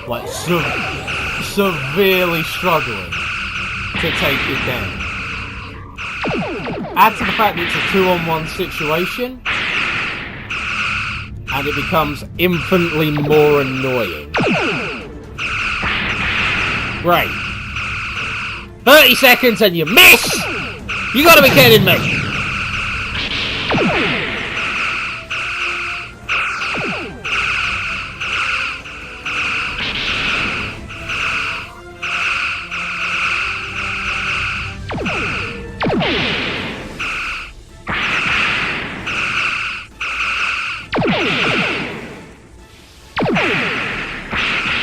like, severely struggling to take it down. Add to the fact that it's a 2-on-1 situation, and it becomes infinitely more annoying. Great. 30 seconds and you miss! You gotta be kidding me!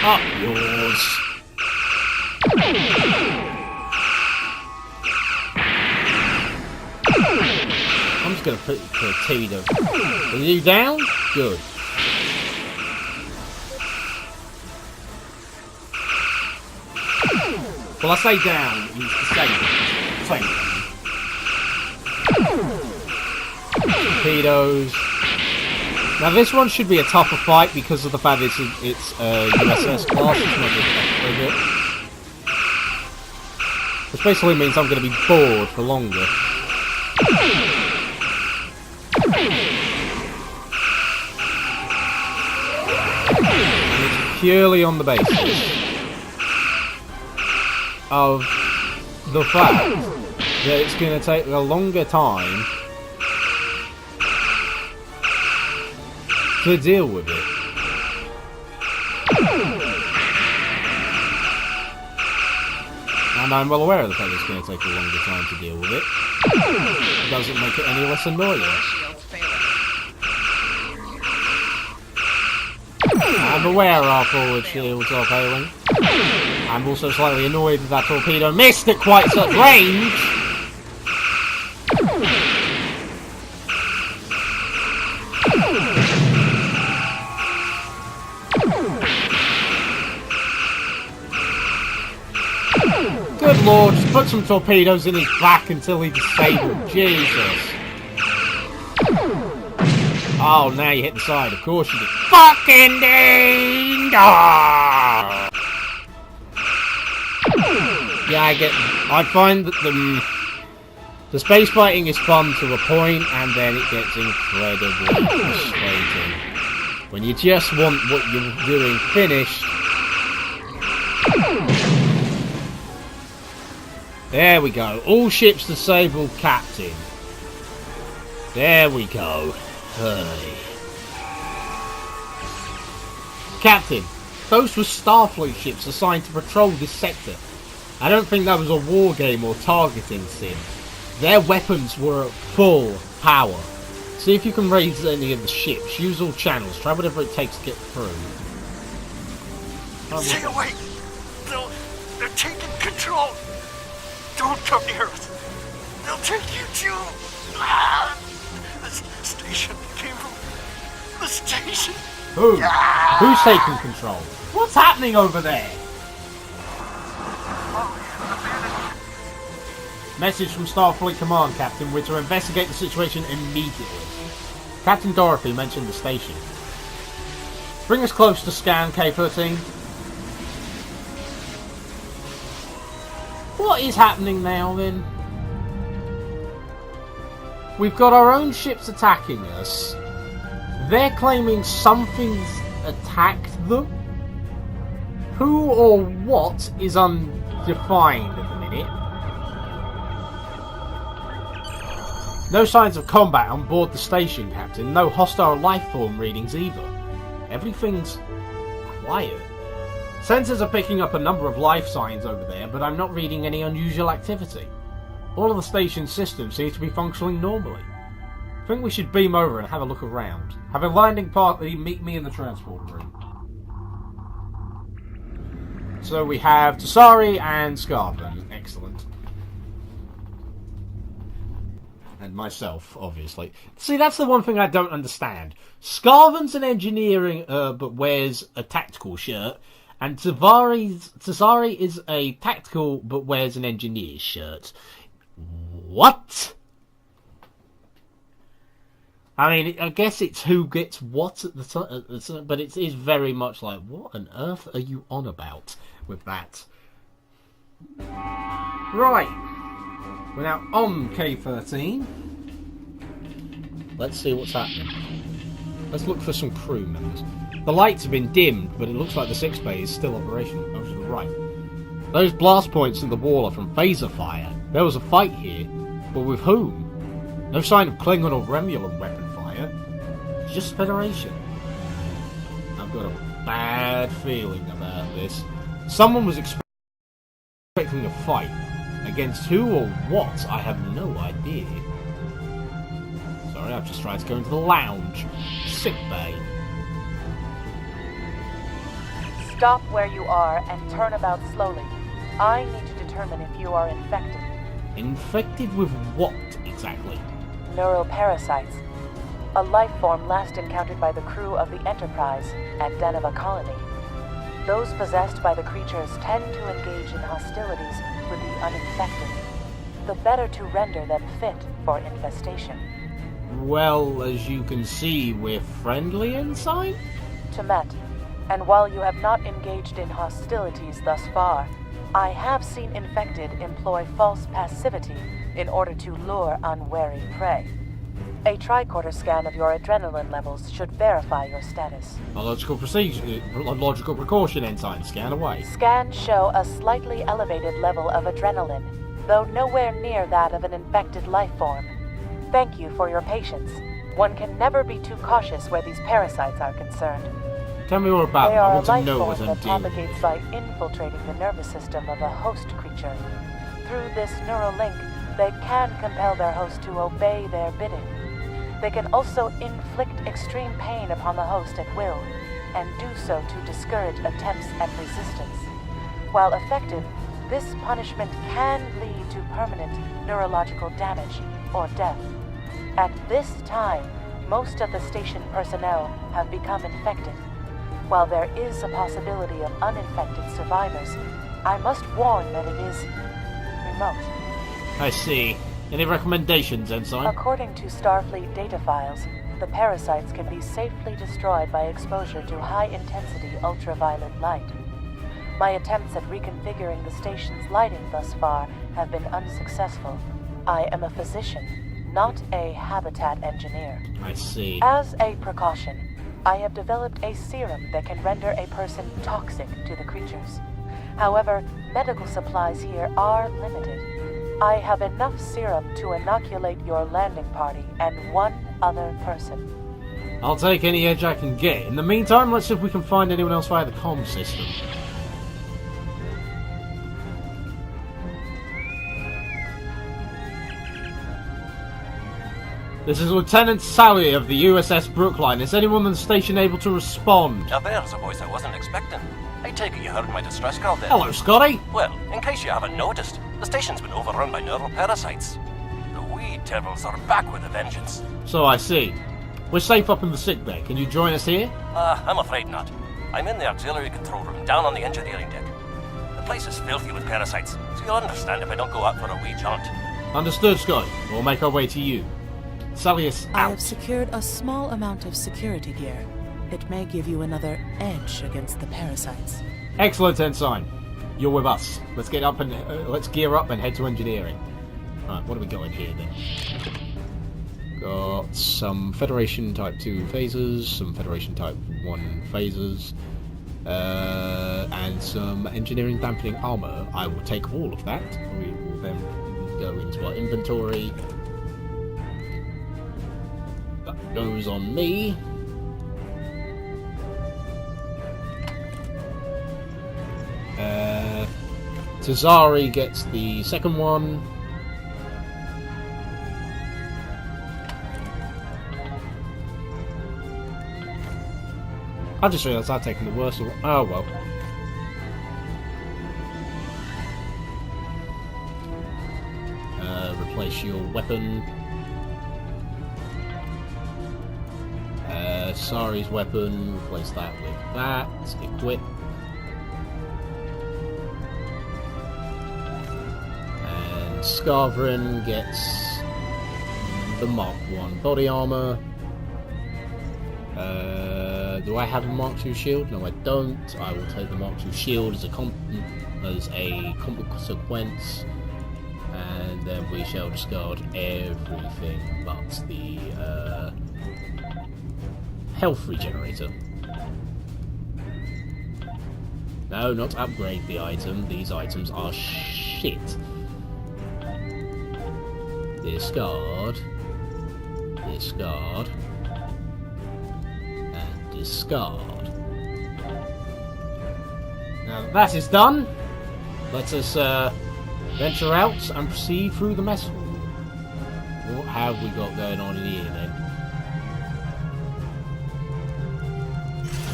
Up yours. I'm just gonna put a Tito. Are you down? Good. Well, I say down, he's disabled. Same. Torpedoes. Now this one should be a tougher fight because of the fact it's USS class, it's not just a frigate. Which basically means I'm going to be bored for longer. And it's purely on the basis of the fact that it's going to take a longer time to deal with it. And I'm well aware of the fact that it's going to take a longer time to deal with it. It doesn't make it any less annoying. I'm aware our forward shields are failing. I'm also slightly annoyed that torpedo missed at quite such range. Good lord, just put some torpedoes in his back until he's disabled. Jesus. Oh, now you hit the side. Of course you did. Fucking ding! Ah! Yeah, I find that the space fighting is fun to a point, and then it gets incredibly frustrating. When you just want what you're doing finished. There we go. All ships disabled, Captain. There we go. Hey. Captain, those were Starfleet ships assigned to patrol this sector. I don't think that was a war game or targeting sim. Their weapons were at full power. See if you can raise any of the ships. Use all channels. Try whatever it takes to get through. Stay away! They're taking control! Don't come near us! They'll take you too! The station came from the station! Who? Who's taking control? What's happening over there? Message from Starfleet Command, Captain. We're to investigate the situation immediately. Captain Dorothy mentioned the station. Bring us close to scan, K-13. What is happening now, then? We've got our own ships attacking us. They're claiming something's attacked them. Who or what is undefined at the minute. No signs of combat on board the station, Captain. No hostile life form readings either. Everything's quiet. Sensors are picking up a number of life signs over there, but I'm not reading any unusual activity. All of the station's systems seem to be functioning normally. I think we should beam over and have a look around. Have a landing party meet me in the transport room. So we have Tasari and Scarvin. Excellent. And myself, obviously. See, that's the one thing I don't understand. Scarvin's an engineering, but wears a tactical shirt. And Tasari is a tactical, but wears an engineer's shirt. What? I mean, I guess it's who gets what at the time, but it is very much like, what on earth are you on about with that? Right. We're now on K-13. Let's see what's happening. Let's look for some crew members. The lights have been dimmed, but it looks like the 6 bay is still operational. Over to the right. Those blast points in the wall are from phaser fire. There was a fight here, but with whom? No sign of Klingon or Romulan weapon fire. It's just Federation. I've got a bad feeling about this. Someone was expecting a fight. Against who or what, I have no idea. Sorry, I've just tried to go into the lounge. Sick bay. Stop where you are and turn about slowly. I need to determine if you are infected. Infected with what, exactly? Neuroparasites. A life form last encountered by the crew of the Enterprise at Deneva Colony. Those possessed by the creatures tend to engage in hostilities with the uninfected, the better to render them fit for infestation. Well, as you can see, we're friendly inside? Temet, and while you have not engaged in hostilities thus far, I have seen infected employ false passivity in order to lure unwary prey. A tricorder scan of your adrenaline levels should verify your status. A logical precaution, Ensign. Scan away. Scans show a slightly elevated level of adrenaline, though nowhere near that of an infected life form. Thank you for your patience. One can never be too cautious where these parasites are concerned. Tell me more about They them. I are a want to life know form what I'm that dealing propagates with. by infiltrating the nervous system of a host creature. Through this neural link, they can compel their host to obey their bidding. They can also inflict extreme pain upon the host at will, and do so to discourage attempts at resistance. While effective, this punishment can lead to permanent neurological damage or death. At this time, most of the station personnel have become infected. While there is a possibility of uninfected survivors, I must warn that it is remote. I see. Any recommendations, Ensign? According to Starfleet data files, the parasites can be safely destroyed by exposure to high-intensity ultraviolet light. My attempts at reconfiguring the station's lighting thus far have been unsuccessful. I am a physician, not a habitat engineer. I see. As a precaution, I have developed a serum that can render a person toxic to the creatures. However, medical supplies here are limited. I have enough serum to inoculate your landing party and one other person. I'll take any edge I can get. In the meantime, let's see if we can find anyone else via the comm system. This is Lieutenant Sally of the USS Brookline. Is anyone on the station able to respond? Now there's a voice I wasn't expecting. I take it you heard my distress call then? Hello, Scotty. Well, in case you haven't noticed, the station's been overrun by neuroparasites. The wee devils are back with a vengeance. So I see. We're safe up in the sickbay. Can you join us here? I'm afraid not. I'm in the auxiliary control room down on the engineering deck. The place is filthy with parasites, so you'll understand if I don't go out for a wee jaunt. Understood, Scotty. We'll make our way to you. Sally is I out. have secured a small amount of security gear. It may give you another edge against the parasites. Excellent, Ensign. You're with us. Let's get up and let's gear up and head to engineering. Right, what do we got in here then? Got some Federation Type 2 phasers, some Federation Type 1 phasers, and some engineering dampening armor. I will take all of that. We will then go into our inventory. That goes on me. Tazari gets the second one. I just realised I've taken the worst one. Oh well. Replace your weapon. Sari's weapon, replace that with that. Equip. And Scarverin gets the Mark 1 body armor. Do I have a Mark II shield? No, I don't. I will take the Mark II shield as a consequence, and then we shall discard everything but the health regenerator. No, not upgrade the item. These items are shit. Discard. Discard. And discard. Now that that is done, let us venture out and proceed through the mess hall. What have we got going on in here then?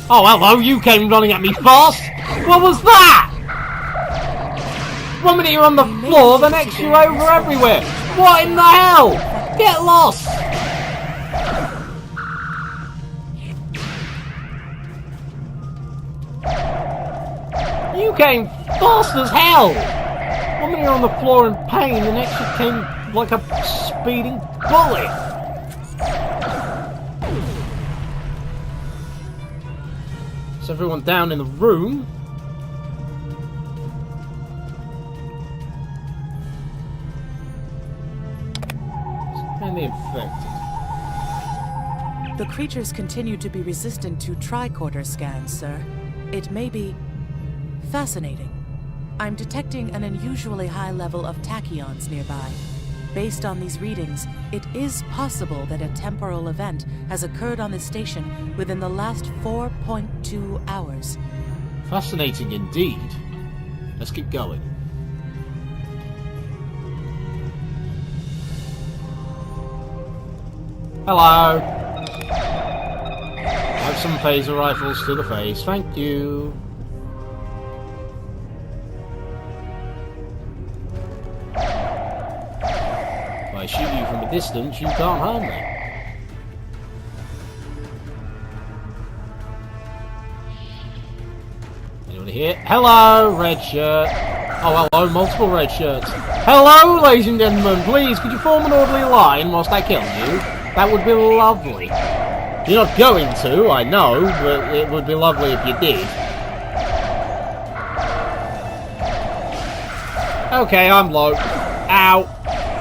Oh, hello, you came running at me fast! What was that? 1 minute you're on the floor, the next you're over everywhere! What in the hell? Get lost! You came fast as hell! 1 minute you're on the floor in pain, the next you came like a speeding bullet! Is everyone down in the room? And the infected. The creatures continue to be resistant to tricorder scans, sir. It may be fascinating. I'm detecting an unusually high level of tachyons nearby. Based on these readings, it is possible that a temporal event has occurred on this station within the last 4.2 hours. Fascinating indeed. Let's keep going. Hello. Have some phaser rifles to the face, thank you. If I shoot you from a distance, you can't harm me. Anyone here? Hello, red shirt. Oh, hello, multiple red shirts. Hello, ladies and gentlemen. Please, could you form an orderly line whilst I kill you? That would be lovely. You're not going to, I know, but it would be lovely if you did. Okay, I'm low. Ow.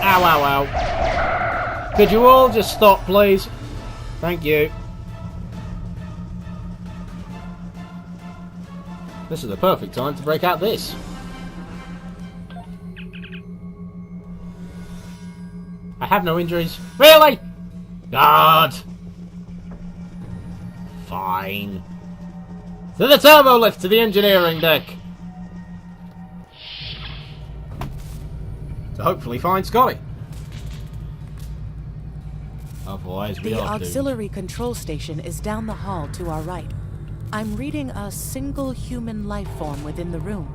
Ow, ow, ow. Could you all just stop, please? Thank you. This is the perfect time to break out this. I have no injuries. Really? God. Fine. To the turbo lift, to the engineering deck. To hopefully find Scotty. Otherwise, we The are auxiliary control station is down the hall to our right. I'm reading a single human life form within the room.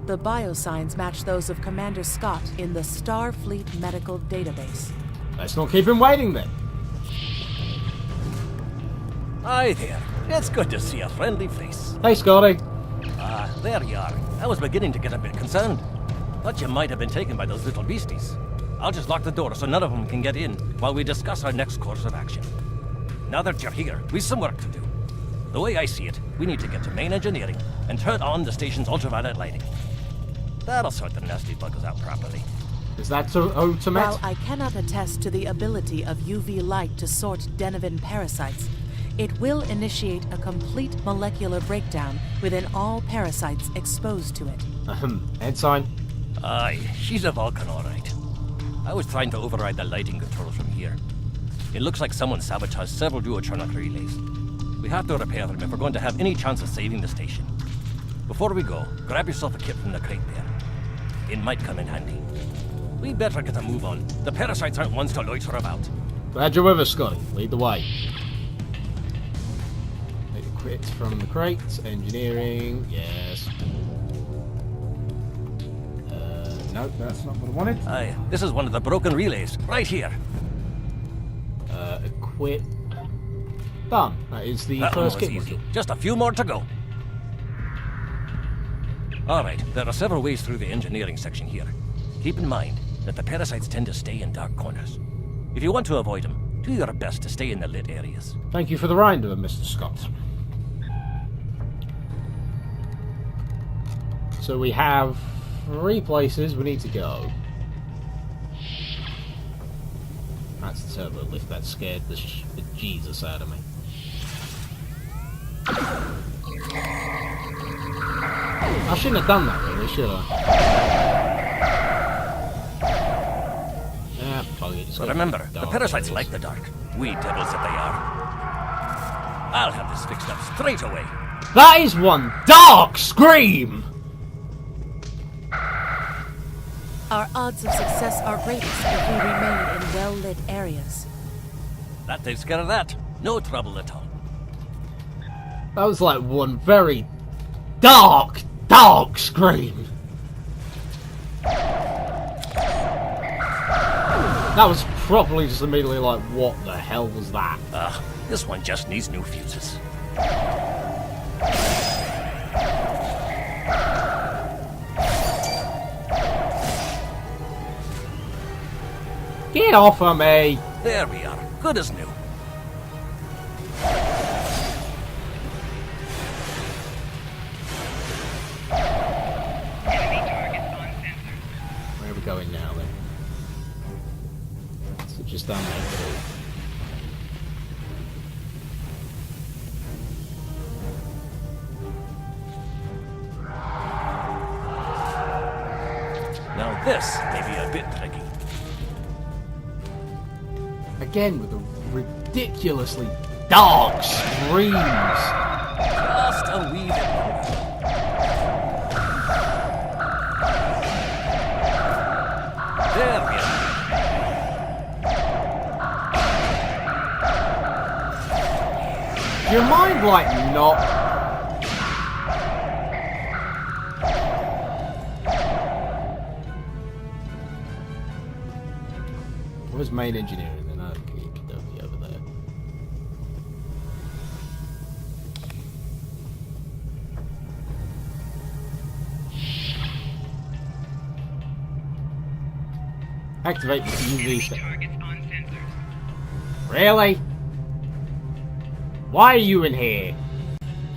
The biosigns match those of Commander Scott in the Starfleet Medical Database. doomed. Let's not keep him waiting then. Hi there. It's good to see a friendly face. Hey, Scotty. Ah, there you are. I was beginning to get a bit concerned. Thought you might have been taken by those little beasties. I'll just lock the door so none of them can get in while we discuss our next course of action. Now that you're here, we've some work to do. The way I see it, we need to get to main engineering and turn on the station's ultraviolet lighting. That'll sort the nasty buggers out properly. Is that so ultimate? While I cannot attest to the ability of UV light to sort Denivan parasites, it will initiate a complete molecular breakdown within all parasites exposed to it. Ensign. Aye, she's a Vulcan, all right. I was trying to override the lighting controls from here. It looks like someone sabotaged several duotronic relays. We have to repair them if we're going to have any chance of saving the station. Before we go, grab yourself a kit from the crate there. It might come in handy. We better get a move on. The parasites aren't ones to loiter about. Glad you're with us, Scotty. Lead the way. Take the quit from the crate. Engineering. Yes. No, that's not what I wanted. Aye, this is one of the broken relays, right here. Equip. Done. That is the That one first was kit easy. module. Just a few more to go. Alright, there are several ways through the engineering section here. Keep in mind that the parasites tend to stay in dark corners. If you want to avoid them, Do your best to stay in the lit areas. Thank you for the reminder, Mr. Scott. So we have 3 places we need to go. That's the turbo lift that scared the Jesus out of me. I shouldn't have done that, really, should I? Yeah, fuck it. So remember, the parasites like the dark. We devils that they are. I'll have this fixed up straight away. That is one dark scream! Our odds of success are greatest if we remain in well-lit areas. That takes care of that. No trouble at all. That was like one very dark scream. That was probably just immediately like, what the hell was that? This one just needs new fuses. Get off of me! There we are. Good as new. Where are we going now then? So just down there. Now this may be a bit tricky. Again with the ridiculously dark screams. Just a wee bit longer. There we are. Do you mind, like, not... Where's main engineering then? Okay, you can be over there. Activate the UV station. Really? Why are you in here?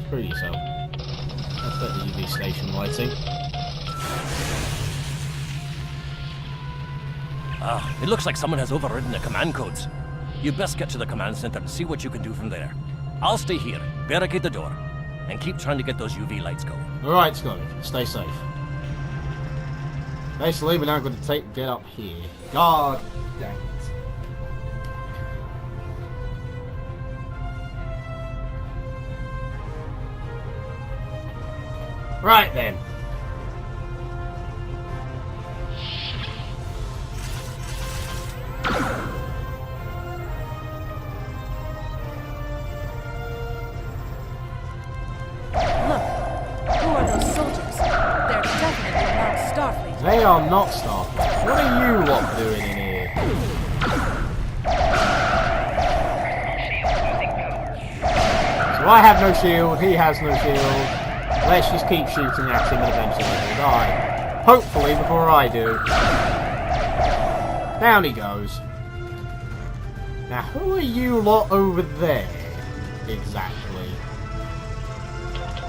Screw yourself. Let's let the UV station lighting. It looks like someone has overridden the command codes. You best get to the command center and see what you can do from there. I'll stay here, barricade the door, and keep trying to get those UV lights going. Alright, Scotty. Stay safe. Basically, we're now going to get up here. God dang it. Right then. They are not Starfleet. What are you lot doing in here? So I have no shield, he has no shield. Let's just keep shooting at him and eventually he'll die. Hopefully before I do. Down he goes. Now who are you lot over there? Exactly.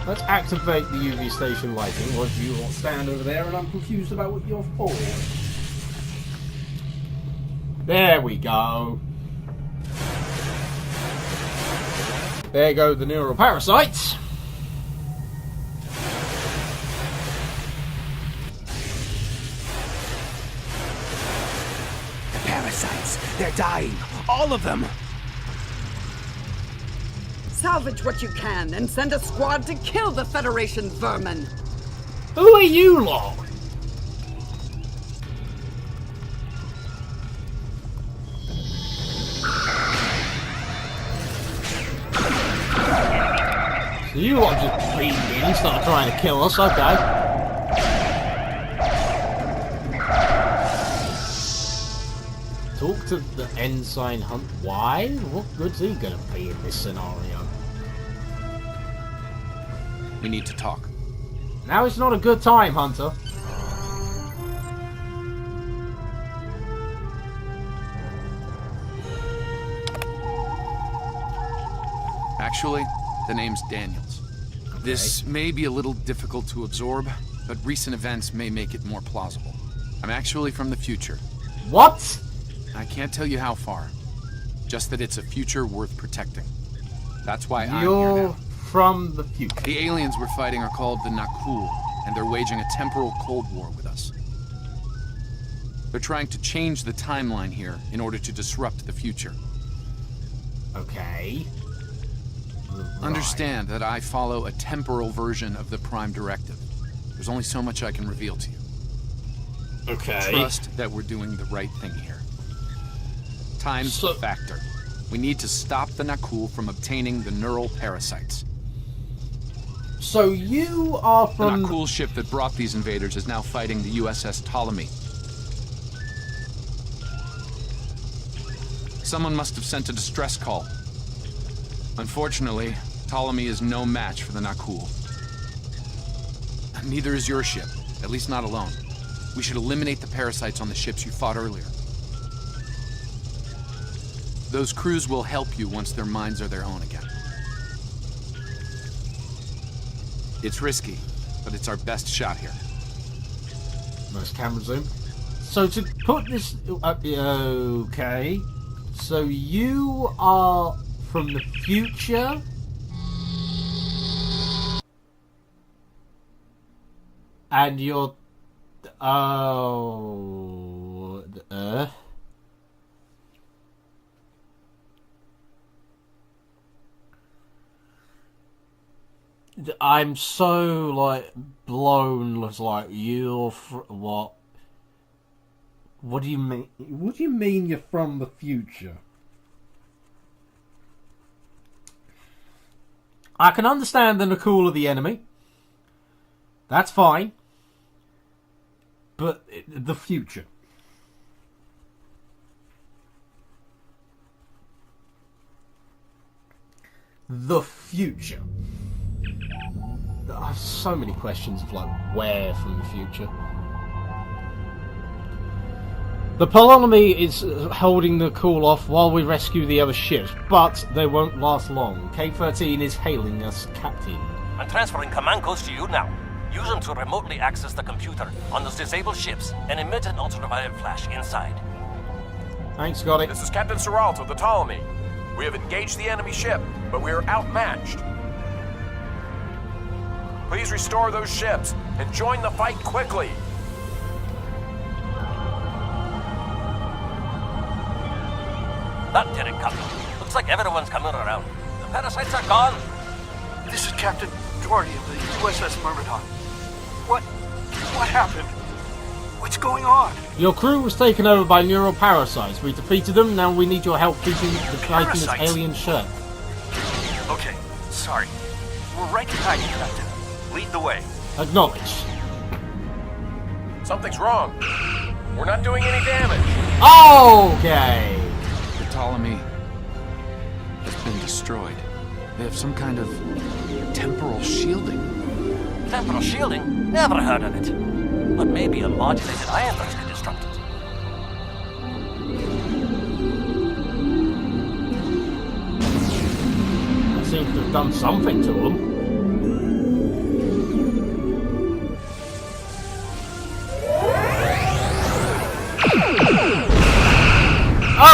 Let's activate the UV station lighting, or do you lot stand over there and I'm confused about what you're for? There we go. There go the neural parasites. The parasites, they're dying. All of them. Salvage what you can and send a squad to kill the Federation vermin. Who are you lot? So you lot just beamed in and started trying to kill us, okay. Talk to the Ensign Hunt. Why? What good's he gonna be in this scenario? We need to talk. Now it's not a good time, Hunter. Actually, the name's Daniels. This may be a little difficult to absorb, but recent events may make it more plausible. I'm actually from the future. What? I can't tell you how far. Just that it's a future worth protecting. That's why I'm here You're now. from the future. The aliens we're fighting are called the Nakul, and they're waging a temporal Cold War with us. They're trying to change the timeline here in order to disrupt the future. Okay. Right. Understand that I follow a temporal version of the Prime Directive. There's only so much I can reveal to you. Okay. Trust that we're doing the right thing here. Time's a factor. We need to stop the Nakul from obtaining the neural parasites. So you are from... The Nakul ship that brought these invaders is now fighting the USS Ptolemy. Someone must have sent a distress call. Unfortunately, Ptolemy is no match for the Nakul. Neither is your ship, at least not alone. We should eliminate the parasites on the ships you fought earlier. Those crews will help you once their minds are their own again. It's risky, but it's our best shot here. Nice camera zoom. So to put this... okay. So you are from the future? And you're... Oh... the Earth? I'm so, like, blown. Like, you're... what? What do you mean? What do you mean you're from the future? I can understand the Nakul of the enemy. That's fine. But the future. The future. I have so many questions of like where from the future. The Ptolemy is holding the call off while we rescue the other ships, but they won't last long. K-13 is hailing us, Captain. I'm transferring command codes to you now. Use them to remotely access the computer on those disabled ships and emit an ultraviolet flash inside. Thanks, Scotty. This is Captain Seralt of the Ptolemy. We have engaged the enemy ship, but we are outmatched. Please restore those ships and join the fight quickly. That did it, Captain. Looks like everyone's coming around. The parasites are gone. This is Captain Doherty of the USS Myrmidon. What happened? What's going on? Your crew was taken over by neural parasites. We defeated them. Now we need your help fighting this alien ship. Okay, sorry. We're right behind you, Captain. Lead the way. Acknowledged. Something's wrong. We're not doing any damage. Okay. The Ptolemy has been destroyed. They have some kind of temporal shielding. Temporal shielding? Never heard of it. But maybe a modulated ion burst could disrupt it. That seems to have done something to them.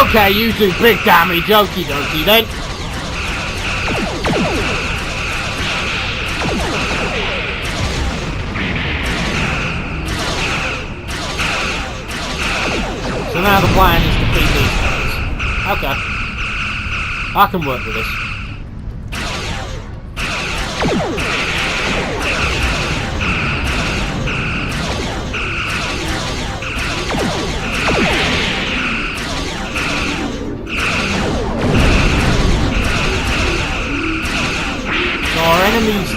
Okay, you do big damage, okie dokie then. So now the plan is to beat these guys. Okay. I can work with this. Our enemy's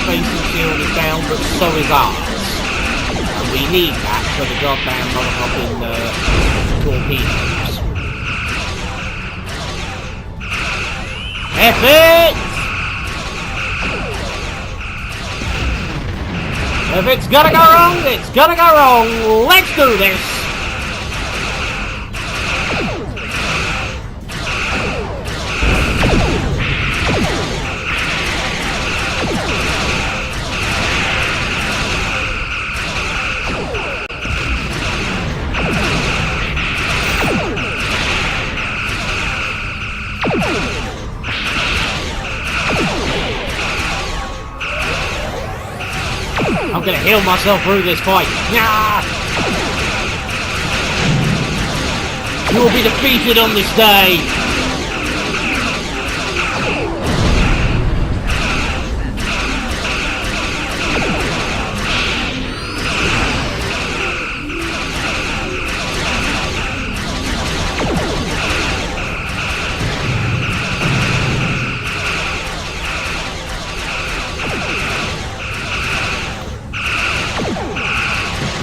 facing shield is down, but so is ours. And we need that for the goddamn motherfucking torpedoes. Epic! If it's gonna go wrong, it's gonna go wrong. Let's do this! I'm gonna heal myself through this fight. Yeah! You will be defeated on this day.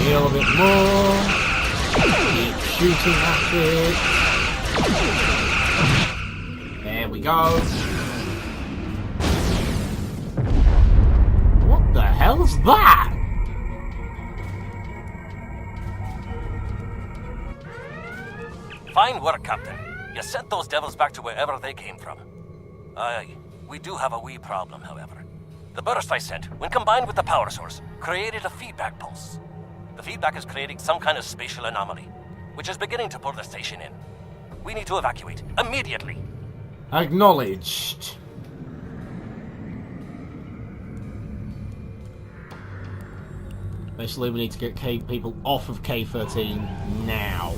Heal a bit more. Keep shooting at it. There we go. What the hell's that? Fine work, Captain. You sent those devils back to wherever they came from. Aye, we do have a wee problem, however. The burst I sent, when combined with the power source, created a feedback pulse. The feedback is creating some kind of spatial anomaly, which is beginning to pull the station in. We need to evacuate, immediately. Acknowledged. Basically, we need to get people off of K-13 now.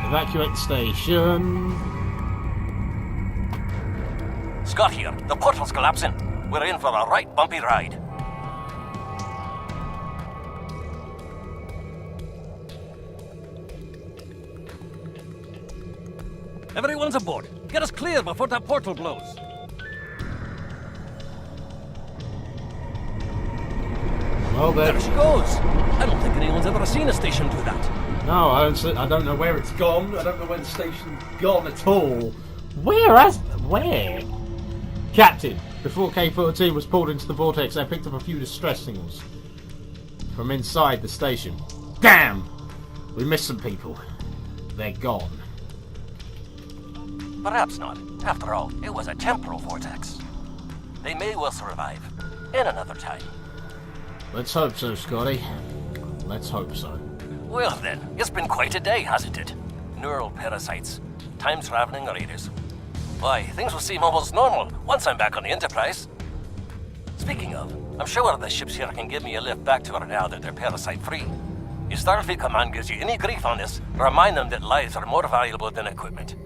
Evacuate the station. Scott here. The portal's collapsing. We're in for a right bumpy ride. Everyone's aboard. Get us clear before that portal blows. Well, There she goes. I don't think anyone's ever seen a station do that. no, I don't know where it's gone. I don't know where the station's gone at all. Where? Captain, before K-14 was pulled into the vortex, I picked up a few distress signals from inside the station. Damn! We missed some people. They're gone. Perhaps not. After all, it was a temporal vortex. They may well survive. In another time. Let's hope so, Scotty. Let's hope so. Well then, it's been quite a day, hasn't it? Neural parasites, time-traveling raiders. Why, things will seem almost normal once I'm back on the Enterprise. Speaking of, I'm sure the ships here can give me a lift back to her now that they're parasite-free. If Starfleet Command gives you any grief on this, remind them that lives are more valuable than equipment.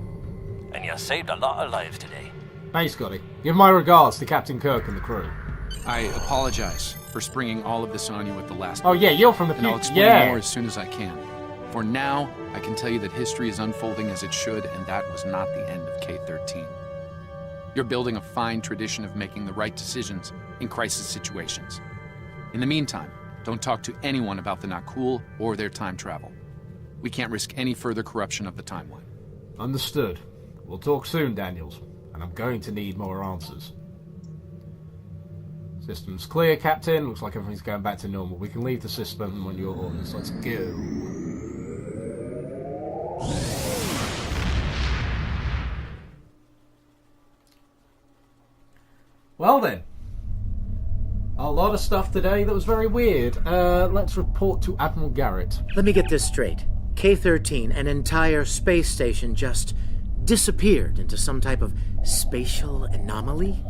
And you saved a lot of lives today. Hey, Scotty. Give my regards to Captain Kirk and the crew. I apologize for springing all of this on you at the last Oh, yeah, you're from the and I'll future. explain Yeah. more as soon as I can. For now, I can tell you that history is unfolding as it should, and that was not the end of K-13. You're building a fine tradition of making the right decisions in crisis situations. In the meantime, don't talk to anyone about the Nakul or their time travel. We can't risk any further corruption of the timeline. Understood. We'll talk soon, Daniels. And I'm going to need more answers. System's clear, Captain. Looks like everything's going back to normal. We can leave the system on your orders. Let's go. Well then. A lot of stuff today that was very weird. Let's report to Admiral Garrett. Let me get this straight. K-13, an entire space station, just disappeared into some type of spatial anomaly?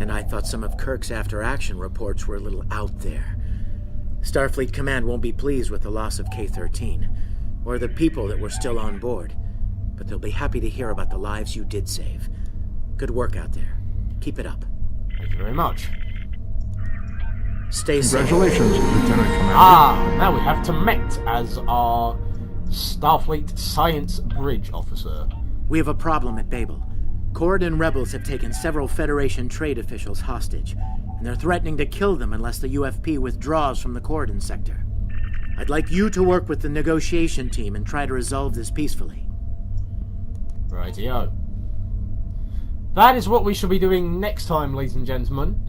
And I thought some of Kirk's after-action reports were a little out there. Starfleet Command won't be pleased with the loss of K-13, or the people that were still on board, but they'll be happy to hear about the lives you did save. Good work out there. Keep it up. Thank you very much. Stay safe. Congratulations, Lieutenant Commander. Ah, now we have Temet as our Starfleet Science Bridge Officer. We have a problem at Babel. Corridon rebels have taken several Federation trade officials hostage, and they're threatening to kill them unless the UFP withdraws from the Corridon sector. I'd like you to work with the negotiation team and try to resolve this peacefully. Rightio. That is what we shall be doing next time, ladies and gentlemen.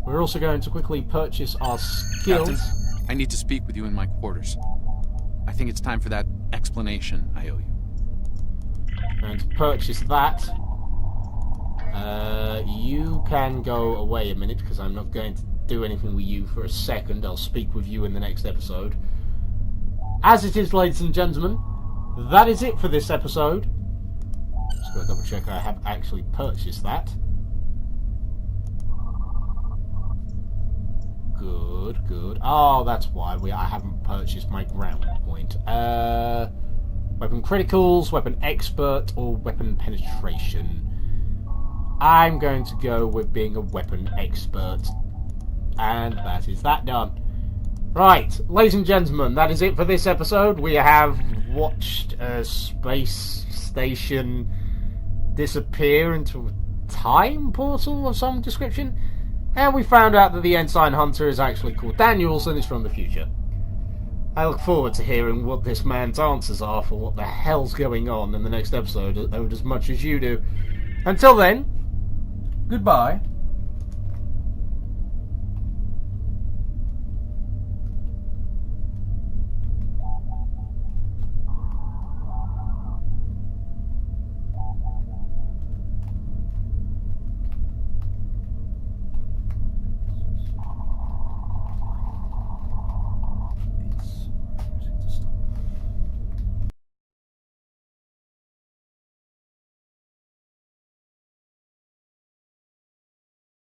We're also going to quickly purchase our skills. Captain, I need to speak with you in my quarters. I think it's time for that explanation I owe you. And to purchase that, you can go away a minute because I'm not going to do anything with you for a second. I'll speak with you in the next episode. As it is, ladies and gentlemen, that is it for this episode. Just Expert. Double check I have actually purchased that. Good, good. Oh, that's why I haven't purchased my ground point. Weapon criticals, weapon expert, or weapon penetration. I'm going to go with being a weapon expert. And that is that done. Right, ladies and gentlemen, that is it for this episode. We have watched a space station disappear into a time portal of some description. And we found out that the Ensign Hunter is actually called Daniels and is from the future. I look forward to hearing what this man's answers are for what the hell's going on in the next episode as much as you do. Until then, goodbye.